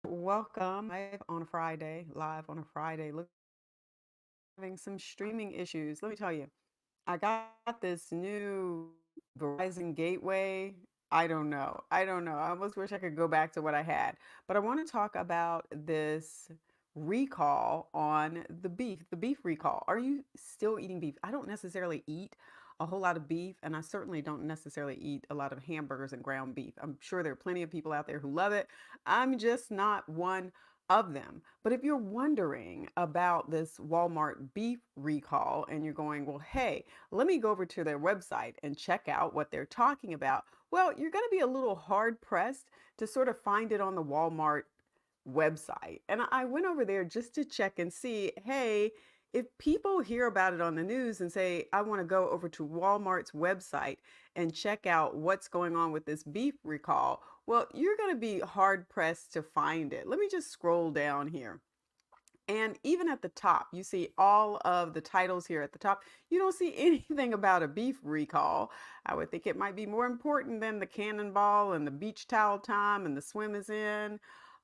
welcome live on a Friday, having some streaming issues. Let me tell you, I got this new Verizon gateway. I don't know. I almost wish I could go back to what I had. But I want to talk about this recall on the beef recall. Are you still eating beef? I don't necessarily eat a whole lot of beef, and I certainly don't necessarily eat a lot of hamburgers and ground beef. I'm sure there are plenty of people out there who love it. I'm just not one of them. But if you're wondering about this Walmart beef recall and you're going, well, hey, let me go over to their website and check out what they're talking about. Well, you're going to be a little hard pressed to sort of find it on the Walmart website. And I went over there just to check and see, hey, if people hear about it on the news and say, I want to go over to Walmart's website and check out what's going on with this beef recall, well, you're going to be hard pressed to find it. Let me just scroll down here. And even at the top, you see all of the titles here at the top. You don't see anything about a beef recall. I would think it might be more important than the cannonball and the beach towel time and the swim is in,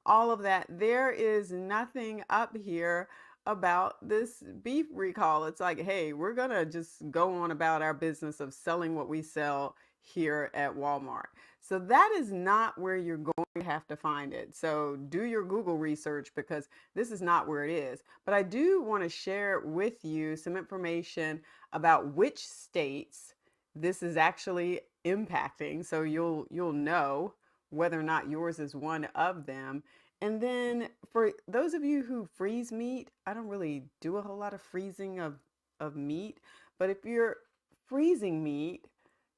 all of that. There is nothing up here about this beef recall. It's like, hey, we're going to just go on about our business of selling what we sell here at Walmart. So that is not where you're going to have to find it. So do your Google research because this is not where it is. But I do want to share with you some information about which states this is actually impacting. So you'll know whether or not yours is one of them. And then for those of you who freeze meat, I don't really do a whole lot of freezing of meat, but if you're freezing meat,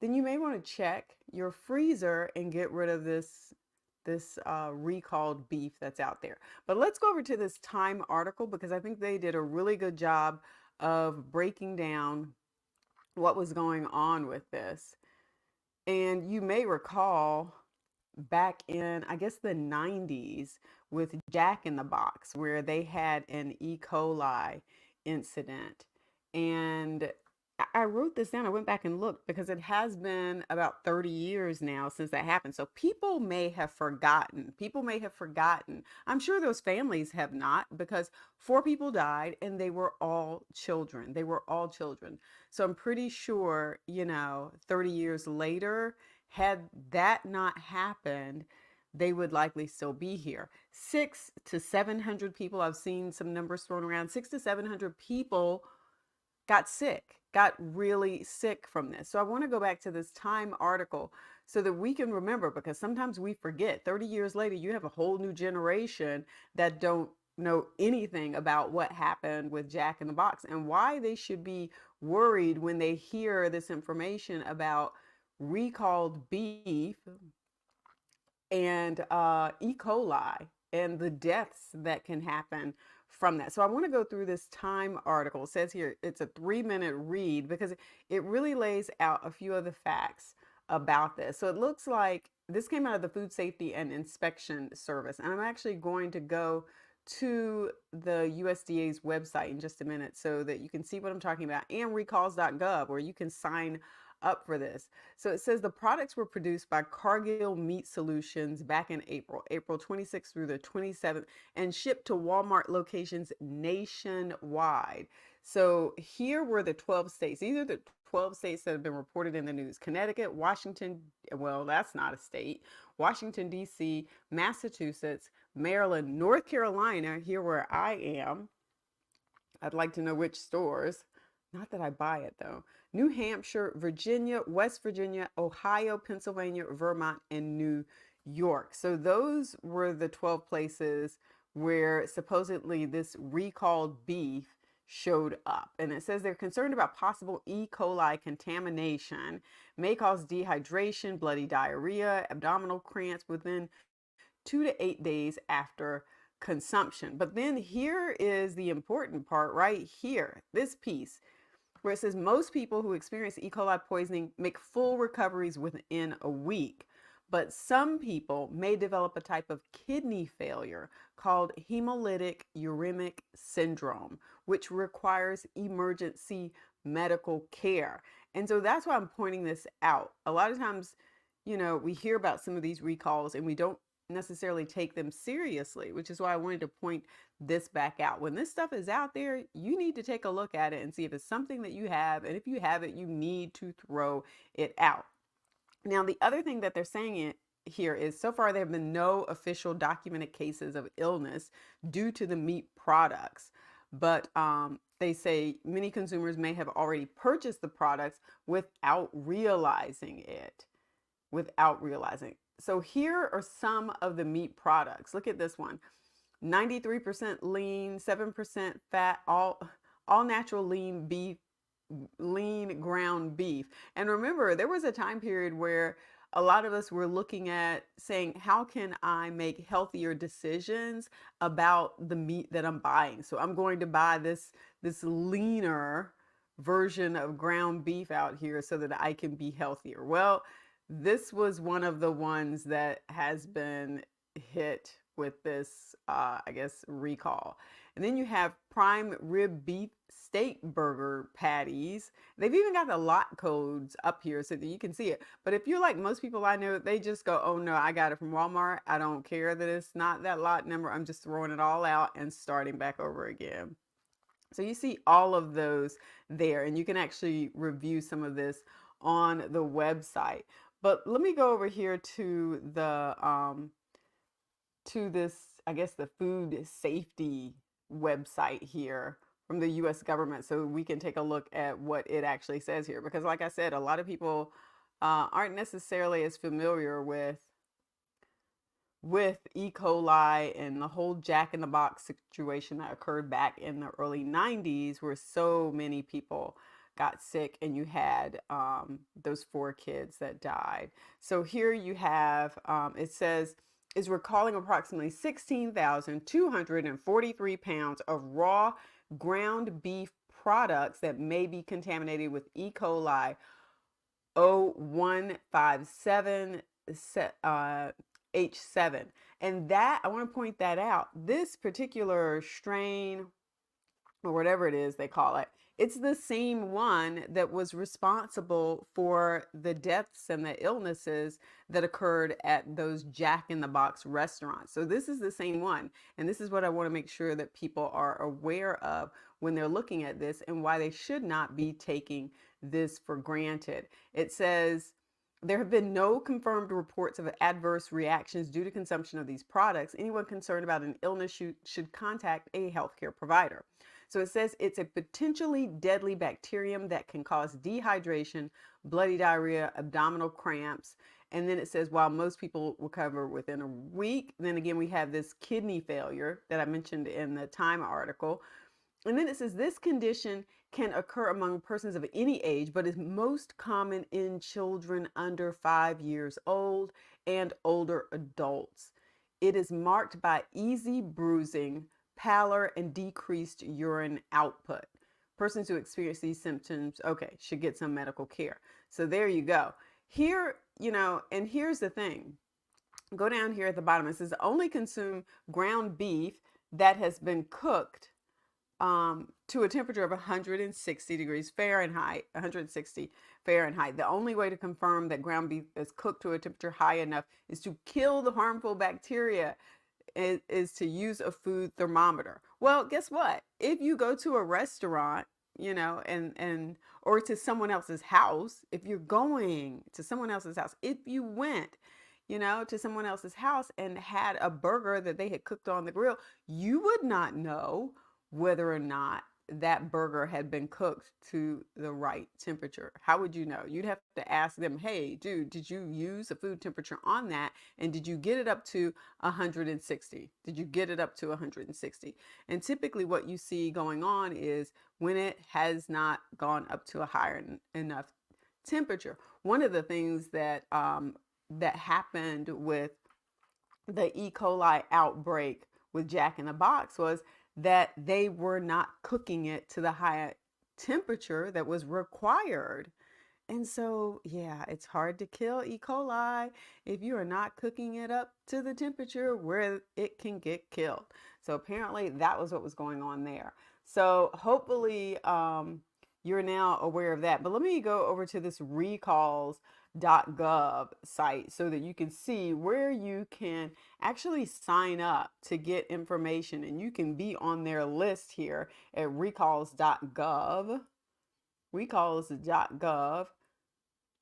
then you may want to check your freezer and get rid of this recalled beef that's out there. But let's go over to this Time article because I think they did a really good job of breaking down what was going on with this. And you may recall back in, I guess, the 90s with Jack in the Box, where they had an E.Coli incident. And I wrote this down. I went back and looked because it has been about 30 years now since that happened. So people may have forgotten. People may have forgotten. I'm sure those families have not because four people died and they were all children. They were all children. So I'm pretty sure, 30 years later, had that not happened, they would likely still be here. 600 to 700 people, I've seen some numbers thrown around, 600 to 700 people got sick, got really sick from this. So I want to go back to this Time article so that we can remember, because sometimes we forget. 30 years later, you have a whole new generation that don't know anything about what happened with Jack in the Box and why they should be worried when they hear this information about recalled beef and E.Coli and the deaths that can happen from that. So I want to go through this Time article. It says here it's a 3-minute read because it really lays out a few of the facts about this. So it looks like this came out of the Food Safety and Inspection Service. And I'm actually going to go to the USDA's website in just a minute so that you can see what I'm talking about, and recalls.gov, where you can sign up for this. So it says the products were produced by Cargill Meat Solutions back in April 26th through the 27th, and shipped to Walmart locations nationwide. So here were the 12 states. These are the 12 states that have been reported in the news. Connecticut, Washington, well, that's not a state. Washington, D.C., Massachusetts, Maryland, North Carolina, here where I am. I'd like to know which stores. Not that I buy it though. New Hampshire, Virginia, West Virginia, Ohio, Pennsylvania, Vermont, and New York. So those were the 12 places where supposedly this recalled beef showed up. And it says they're concerned about possible E.Coli contamination, may cause dehydration, bloody diarrhea, abdominal cramps within 2 to 8 days after consumption. But then here is the important part right here, this piece where it says most people who experience E. coli poisoning make full recoveries within a week. But some people may develop a type of kidney failure called hemolytic uremic syndrome, which requires emergency medical care. And so that's why I'm pointing this out. A lot of times, we hear about some of these recalls and we don't necessarily take them seriously, which is why I wanted to point this back out. When this stuff is out there, you need to take a look at it and see if it's something that you have. And if you have it, you need to throw it out. Now, the other thing that they're saying here is so far there have been no official documented cases of illness due to the meat products. But they say many consumers may have already purchased the products without realizing it. Without realizing. So here are some of the meat products. Look at this one. 93% lean, 7% fat, all natural lean beef, lean ground beef. And remember, there was a time period where a lot of us were looking at saying, how can I make healthier decisions about the meat that I'm buying? So I'm going to buy this leaner version of ground beef out here so that I can be healthier. Well, this was one of the ones that has been hit with this, I guess, recall. And then you have prime rib beef steak burger patties. They've even got the lot codes up here so that you can see it. But if you're like most people I know, they just go, oh no, I got it from Walmart. I don't care that it's not that lot number. I'm just throwing it all out and starting back over again. So you see all of those there, and you can actually review some of this on the website. But let me go over here to this, I guess, the food safety website here from the US government so we can take a look at what it actually says here. Because like I said, a lot of people aren't necessarily as familiar with E. coli and the whole Jack in the Box situation that occurred back in the early 90s, where so many people got sick and you had those 4 kids that died. So here you have, it says, is recalling approximately 16,243 pounds of raw ground beef products that may be contaminated with E. coli 0157 H7. And that, I want to point that out. This particular strain, or whatever it is they call it, it's the same one that was responsible for the deaths and the illnesses that occurred at those Jack in the Box restaurants. So this is the same one. And this is what I want to make sure that people are aware of when they're looking at this and why they should not be taking this for granted. It says, there have been no confirmed reports of adverse reactions due to consumption of these products. Anyone concerned about an illness should contact a healthcare provider. So it says it's a potentially deadly bacterium that can cause dehydration, bloody diarrhea, abdominal cramps. And then it says while most people recover within a week, then again we have this kidney failure that I mentioned in the Time article. And then it says this condition can occur among persons of any age, but is most common in children under 5 years old and older adults. It is marked by easy bruising, pallor, and decreased urine output. Persons who experience these symptoms, okay, should get some medical care. So there you go. Here, and here's the thing. Go down here at the bottom. It says only consume ground beef that has been cooked to a temperature of 160 degrees Fahrenheit, 160 Fahrenheit. The only way to confirm that ground beef is cooked to a temperature high enough is to kill the harmful bacteria, is to use a food thermometer. Well, guess what? If you go to a restaurant, and or to someone else's house, if you're going to someone else's house, if you went, to someone else's house and had a burger that they had cooked on the grill, you would not know whether or not that burger had been cooked to the right temperature. How would you know? You'd have to ask them, hey, dude, did you use a food temperature on that? And did you get it up to 160? Did you get it up to 160? And typically what you see going on is when it has not gone up to a higher enough temperature. One of the things that that happened with the E. coli outbreak with Jack in the Box was that they were not cooking it to the high temperature that was required. And so, yeah, it's hard to kill E. coli if you are not cooking it up to the temperature where it can get killed. So apparently that was what was going on there. So hopefully you're now aware of that. But let me go over to this recalls recalls.gov site so that you can see where you can actually sign up to get information, and you can be on their list here at recalls.gov,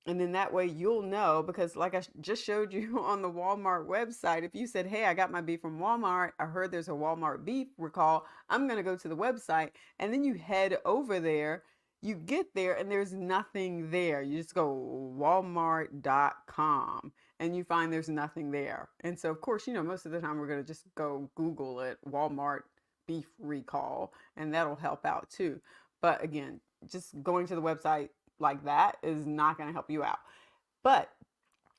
and then that way you'll know, because like I just showed you on the Walmart website, if you said, hey, I got my beef from Walmart, I heard there's a Walmart beef recall, I'm going to go to the website, and then you head over there, you get there and there's nothing there. You just go walmart.com and you find there's nothing there. And so of course, most of the time we're going to just go Google it, Walmart beef recall, and that'll help out too. But again, just going to the website like that is not going to help you out. But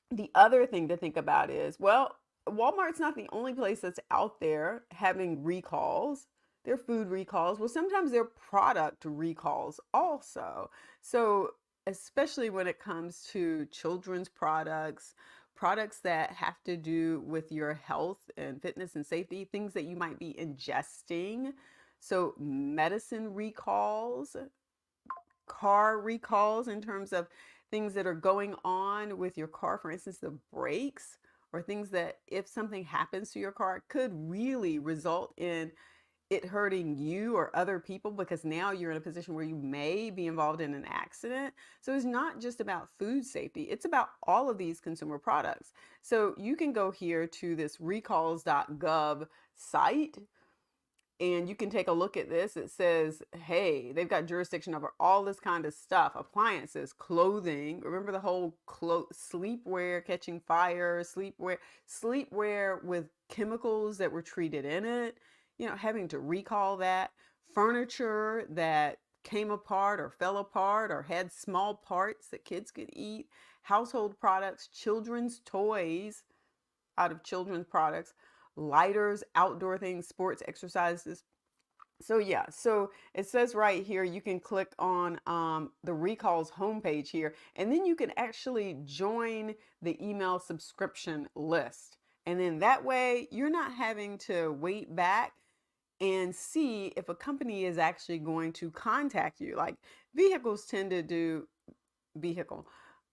the other thing to think about is, well, Walmart's not the only place that's out there having recalls. They're food recalls. Well, sometimes they're product recalls also. So, especially when it comes to children's products, products that have to do with your health and fitness and safety, things that you might be ingesting. So, medicine recalls, car recalls in terms of things that are going on with your car, for instance, the brakes, or things that if something happens to your car, it could really result in it hurting you or other people, because now you're in a position where you may be involved in an accident. So it's not just about food safety, it's about all of these consumer products. So you can go here to this recalls.gov site, and you can take a look at this. It says, hey, they've got jurisdiction over all this kind of stuff: appliances, clothing. Remember the whole sleepwear catching fire, sleepwear with chemicals that were treated in it, having to recall that. Furniture that came apart or fell apart or had small parts that kids could eat. Household products, children's toys out of children's products, lighters, outdoor things, sports, exercises. So yeah, so it says right here, you can click on the recalls homepage here, and then you can actually join the email subscription list. And then that way you're not having to wait back and see if a company is actually going to contact you. Like vehicles tend to do vehicle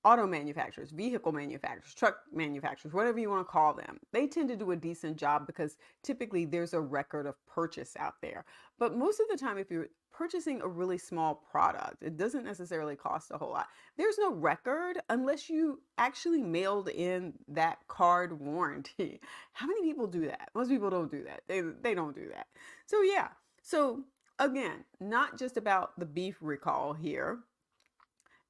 auto manufacturers, vehicle manufacturers, truck manufacturers, whatever you want to call them, they tend to do a decent job because typically there's a record of purchase out there. But most of the time, if you're purchasing a really small product, it doesn't necessarily cost a whole lot. There's no record unless you actually mailed in that card warranty. How many people do that? Most people don't do that. They don't do that. So yeah. So again, not just about the beef recall here,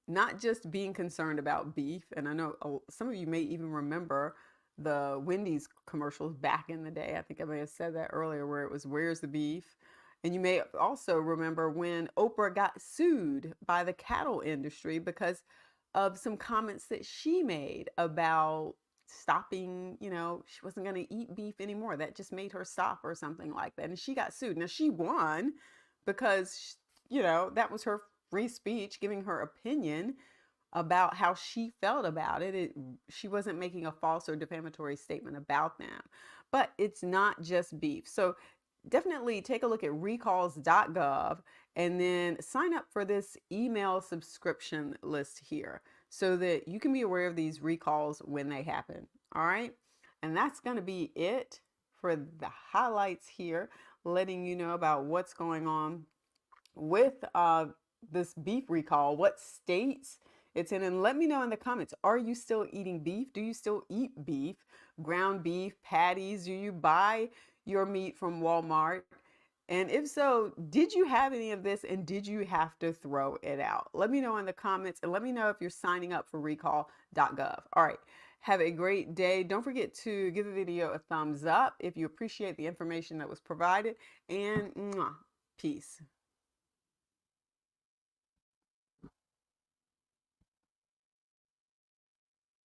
not just being concerned about beef. And I know some of you may even remember the Wendy's commercials back in the day. I think I may have said that earlier, where it was, where's the beef? And you may also remember when Oprah got sued by the cattle industry because of some comments that she made about stopping, she wasn't going to eat beef anymore. That just made her stop or something like that. And she got sued. Now she won because, that was her free speech, giving her opinion about how she felt about it. She wasn't making a false or defamatory statement about them. But it's not just beef. So definitely take a look at recalls.gov and then sign up for this email subscription list here so that you can be aware of these recalls when they happen. All right. And that's going to be it for the highlights here, letting you know about what's going on with this beef recall, what states it's in, and let me know in the comments, are you still eating beef? Do you still eat beef, ground beef, patties? Do you buy your meat from Walmart? And if so, did you have any of this and did you have to throw it out? Let me know in the comments, and let me know if you're signing up for recall.gov. All right. Have a great day. Don't forget to give the video a thumbs up if you appreciate the information that was provided, and peace.